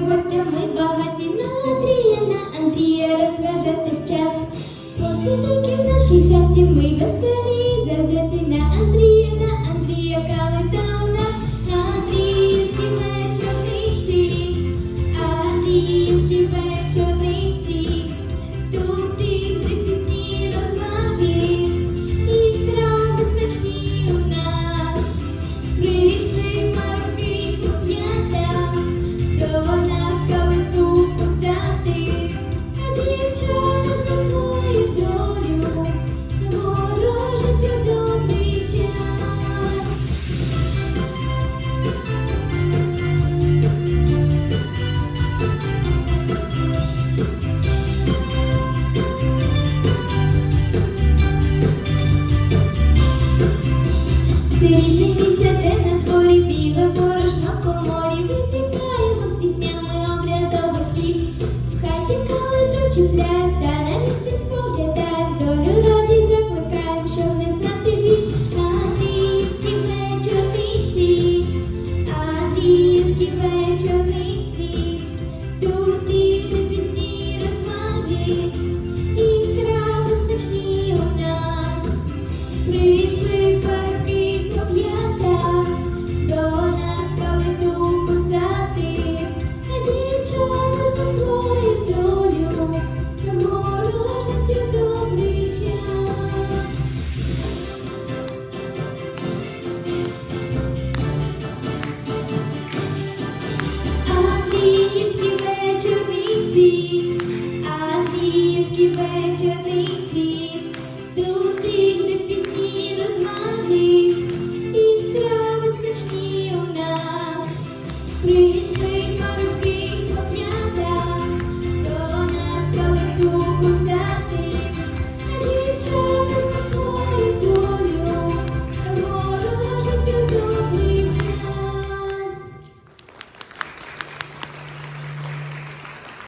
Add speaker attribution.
Speaker 1: гостями багаті на Андрія розважатись час. Посиденьки в нашій хаті ми веселі, завзяті на Андрія калита у нас. Андріївські вечорниці, Андріївські вечорниці, тут і пісні розваги, і страви смачні у нас. Прийшли парубки куп'ята, до нас калиту писати, а дівчата ж на свою долю ворожаться в добрий час. Це різний місяць вже на дворі, біле борошно по морі, випікаємо з піснями обрядовий хліб. В хаті калиту чіпляють, та на місяць поглядають, долю радість закликають, щоб не знати бід. Андріївські вечорниці, Андріївські вечорниці.